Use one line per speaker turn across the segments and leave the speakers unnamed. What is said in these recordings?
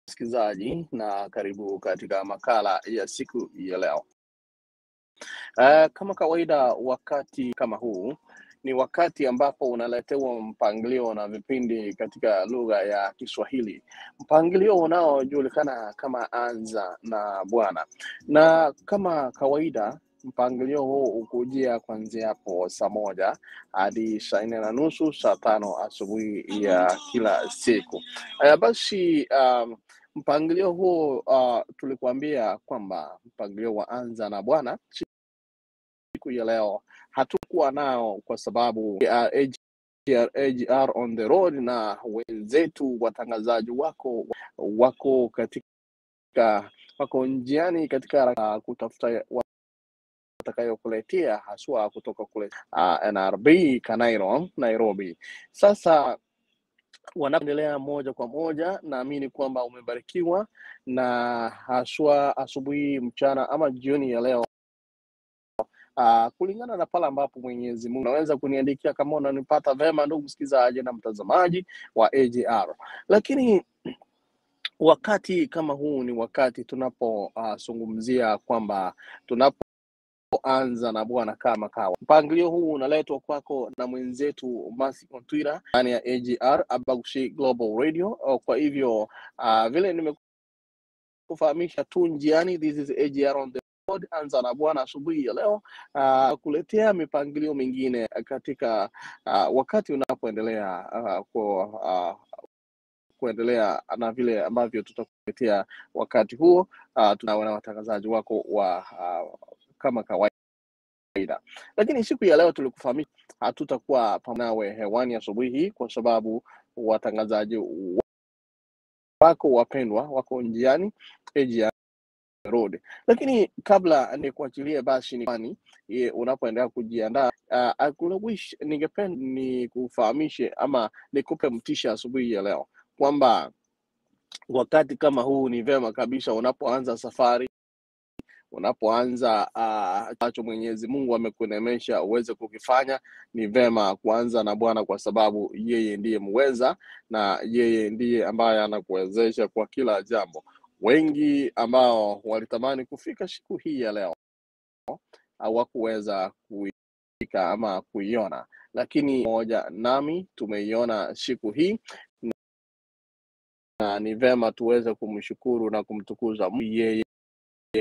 Msikilizaji na karibu katika makala ya siku ya leo. Kama kawaida wakati kama huu ni wakati ambapo unaletewa mpangilio na vipindi katika lugha ya Kiswahili. Mpangilio unaojulikana kama Anza na Bwana. Na kama kawaida mpangilio huu ukujia kuanzia hapo saa 1 hadi saa 4:30, saa 5 asubuhi ya kila siku. Basi mpangilio huu tulikuambia kwamba mpangilio wa Anza na Bwana siku ya leo hatukuwa nao kwa sababu AGR on the road na wenzetu watangazaji wako wako njiani katika kutafuta watakayokuletea haswa kutoka kule NRB Kanairo Nairobi. Sasa wanaendelea moja kwa moja, naamini kwamba umebarikiwa na haswa asubuhi, mchana ama jioni ya leo. Kulingana na pala ambapo Mwenyezi Mungu unaweza kuniandikia kama unanipata vema, ndugu msikilizaji na mtazamaji wa AGR. Lakini wakati kama huu ni wakati tunapozungumzia kwamba tunapoanza na Bwana kama kawa. Mpangilio huu unaletwa kwako na mwenzetu Masi Kontwira ndani ya AGR Abagushi Global Radio. Kwa hivyo vile nimekufahamisha tu njiani, this is AGR on the road, Anza na Bwana asubuhi ya leo, kuletea mipangilio mingine katika wakati unapoendelea kuendelea na vile ambavyo tutakuletea wakati huo. Tunaona watangazaji wako wa kama kawaida. Lakini siku ya leo tulikufahamisha hatutakuwa pamoja nawe hewani asubuhi hii kwa sababu watangazaji wako wapendwa wako njiani AGR road. Lakini kabla nikuachilie basi unapoendelea kujiandaa, ningependa nikufahamishe ama nikupe mtisha asubuhi ya leo kwamba wakati kama huu ni vema kabisa unapoanza safari, unapoanza ambacho Mwenyezi Mungu amekunemesha uweze kukifanya, ni vema kuanza na Bwana kwa sababu yeye ndiye muweza na yeye ndiye ambaye anakuwezesha kwa kila jambo. Wengi ambao walitamani kufika siku hii ya leo hawakuweza kufika ama kuiona, lakini moja nami tumeiona siku hii, na ni vema tuweze kumshukuru na kumtukuza yeye.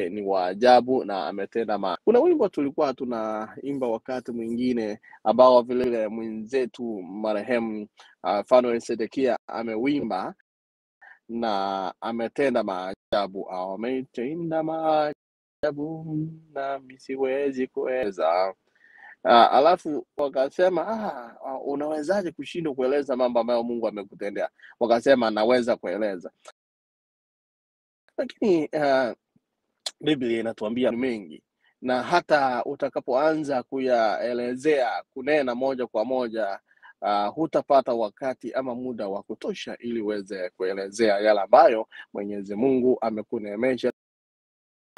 Ni wa ajabu na ametenda Kuna wimbo tulikuwa tunaimba wakati mwingine ambao vile mwenzetu marehemu Fanuel Sedekia amewimba, na ametenda maajabu. Ametenda maajabu na siwezi kueleza. Alafu wakasema unawezaje kushindwa kueleza mambo ambayo Mungu amekutendea? Wakasema naweza kueleza. Lakini Biblia inatuambia mengi, na hata utakapoanza kuyaelezea kunena moja kwa moja hutapata wakati ama muda wa kutosha ili uweze kuelezea yale ambayo Mwenyezi Mungu amekuneemesha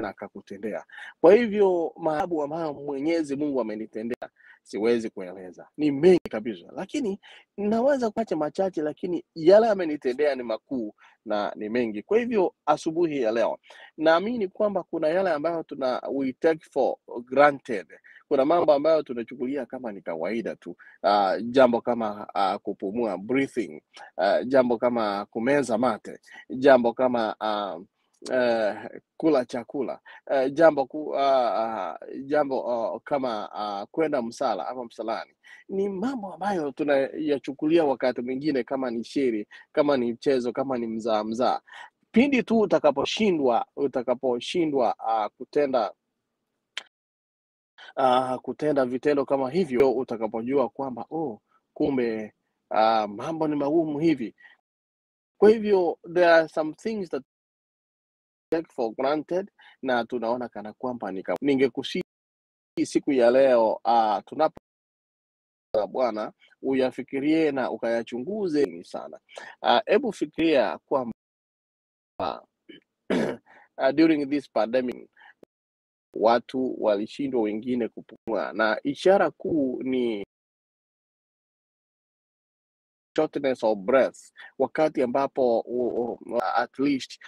na akakutendea. Kwa hivyo maajabu ambayo Mwenyezi Mungu amenitendea siwezi kueleza, ni mengi kabisa, lakini naweza kuacha machache, lakini yale amenitendea ni makuu na ni mengi. Kwa hivyo asubuhi ya leo naamini kwamba kuna yale ambayo we take for granted. Kuna mambo ambayo tunachukulia kama ni kawaida tu, jambo kama kupumua, breathing, jambo kama kumeza mate, jambo kama kula chakula, jambo kama kwenda msala ama msalani. Ni mambo ambayo tunayachukulia wakati mwingine kama ni shiri, kama ni mchezo, kama ni mzaa. Pindi tu utakaposhindwa kutenda vitendo kama hivyo, utakapojua kwamba kumbe mambo ni magumu hivi. Kwa hivyo there are some things that take for granted, na tunaona kana kwamba ningekusihi siku ya leo tunapo Bwana uyafikirie na ukayachunguze sana. Hebu fikiria kwamba during this pandemic watu walishindwa wengine kupumua, na ishara kuu ni shortness of breath, wakati ambapo at least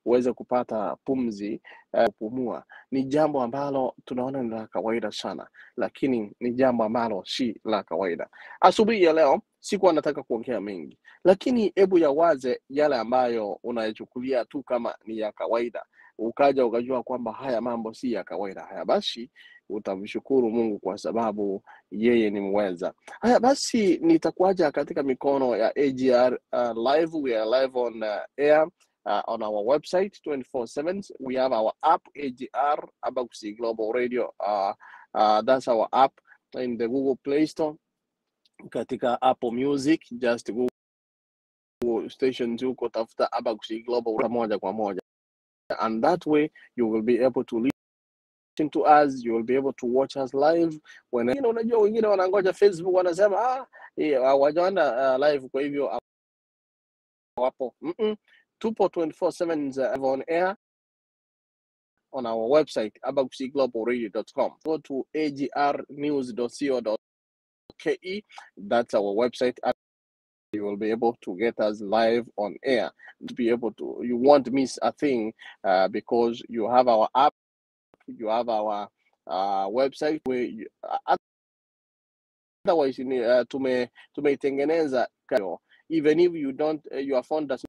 uweze kupata pumzi kupumua, ni jambo ambalo tunaona ni la kawaida sana, lakini ni jambo ambalo si la kawaida. Asubuhi ya leo sikuwa nataka kuongea mengi, lakini hebu yawaze yale ambayo unayachukulia tu kama ni ya kawaida, ukaja ukajua kwamba haya mambo si ya kawaida. Haya basi utamshukuru Mungu kwa sababu yeye ni mweza. Haya basi nitakuacha katika mikono ya AGR live. We are live on air on our website 24/7. We have our app AGR Abagusi Global Radio. That's our app in the Google Play Store. Katika Apple Music, just Google stations huko tafuta Abagusi Global moja kwa moja, and that way you will be able to listen to us, you will be able to watch us live. Unajua wengine wanangoja Facebook, wanasema hawajaona live, kwa hivyo wapo. Tupo 24/7 on air on our website abagusiglobalradio.com. Go to agrnews.co.ke. That's our website. You will be able to get us live on air. To be able to, you won't miss a thing because you have our app, you have our website where you, otherwise tumeitengeneza even if you don't your phone does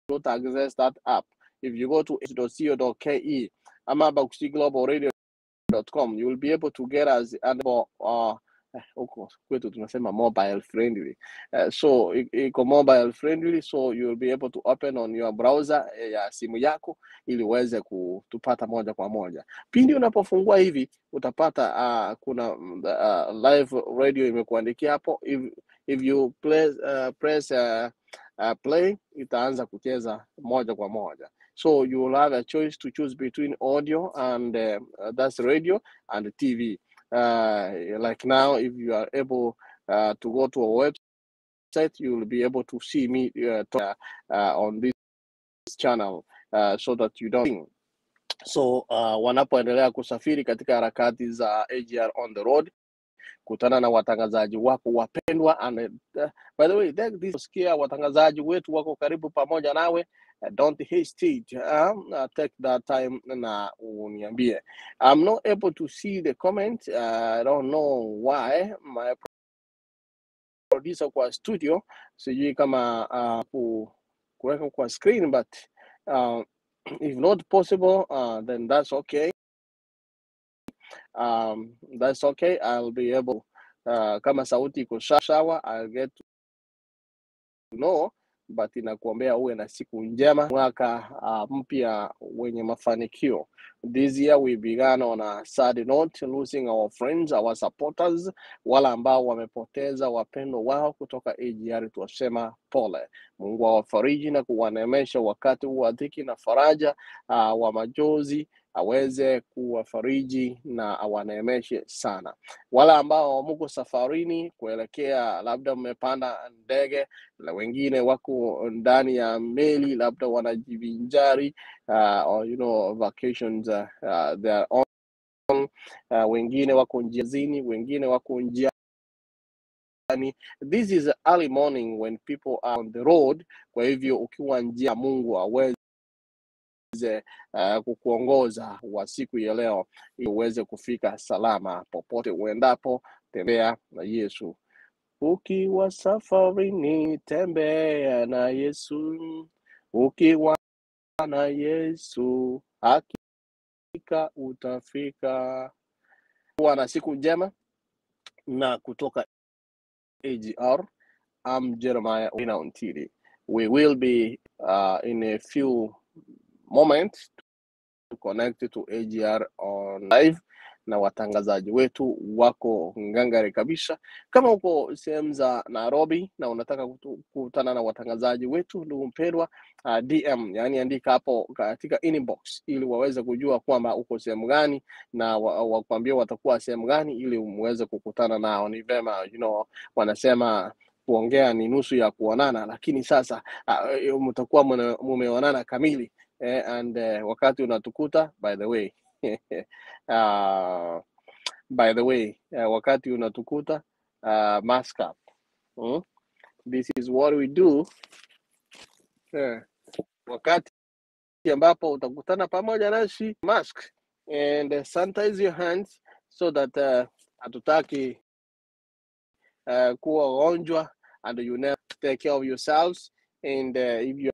not access that app. If you go to co.ke abagusiglobalradio.com, you will be able to get us and huko kwetu tunasema mobile friendly, so iko mobile friendly, so you will be able to open on your browser ya simu yako ili uweze kutupata moja kwa moja. Pindi unapofungua hivi utapata kuna live radio imekuandikia hapo. If you press play, itaanza kucheza moja kwa moja. So you will have a choice to choose between audio and that's radio and TV. Like now, if you are able to go to a website, you will be able to see me talk on this channel so that you don't think. So wanapoendelea kusafiri katika harakati za AGR on the road, kutana na watangazaji wako wapendwa, and by the way, sikia watangazaji wetu wako karibu pamoja nawe. Don't hesitate, take that time na uniambie. I'm not able to see the comment. I don't know why. My producer kwa studio sijui kama kuweka kwa screen, but if not possible, then that's okay. That's okay. I'll be able kama sauti iko sawa, I'll get to know, but inakuombea uwe na siku njema, mwaka mpya wenye mafanikio. This year we began on a sad note, losing our friends, our supporters, wala ambao wamepoteza wapendo wao kutoka AGR. Tuwasema pole. Mungu awafariji na kuwanemesha wakati wa dhiki na faraja wa majozi, aweze kuwafariji na awanemeshe sana. Wala ambao mko safarini kuelekea, labda mmepanda ndege, na wengine wako ndani ya meli, labda wanajivinjari or vacations they are on, wengine wako njiani, wengine wako njiani. This is early morning when people are on the road. Kwa hivyo ukiwa njia, Mungu aweze kukuongoza wa siku ya leo ili uweze kufika salama popote uendapo. Tembea na Yesu. Ukiwa safarini, tembea na Yesu. Ukiwa na Yesu, hakika utafika. Kuwa na siku njema. Na kutoka AGR, I'm Jeremiah Oinaontiri. We will be in a few moments to connect to AGR on live, na watangazaji wetu wako ngangari kabisa. Kama uko sehemu za Nairobi na unataka kukutana na watangazaji wetu, ndugu mpendwa, DM, yani andika hapo katika inbox ili waweze kujua kwamba uko sehemu gani na wakwambie watakuwa sehemu gani ili muweze kukutana nao. Ni vema, wanasema kuongea ni nusu ya kuonana, lakini sasa mtakuwa mumeonana kamili. And wakati unatukuta, by the way, wakati unatukuta, mask up. this is what we do. Wakati ambapo utakutana pamoja nasi, mask and sanitize your hands so that hatutaki kuwa wagonjwa, and you never take care of yourselves. And if you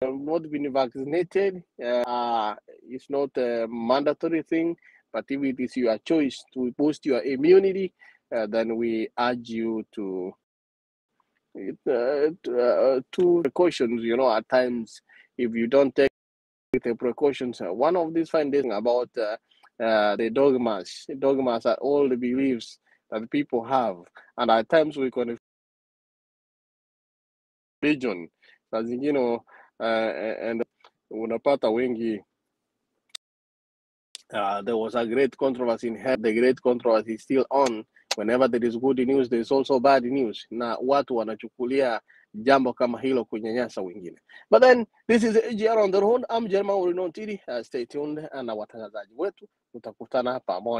have not been vaccinated, it's not a mandatory thing, but if it is your choice to boost your immunity, then we urge you to precautions. At times, if you don't take the precautions, one of these findings about the dogmas are all the beliefs that people have, and at times we can religion saa zingine and unapata wengi. There was a great controversy in health. The great controversy is still on. Whenever there is good news, there is also bad news. Na watu wanachukulia jambo kama hilo kunyanyasa wengine. But then, this is AGR on the road. I'm Jerma Urinotiri. Stay tuned, na watangazaji wetu tutakutana pamoja.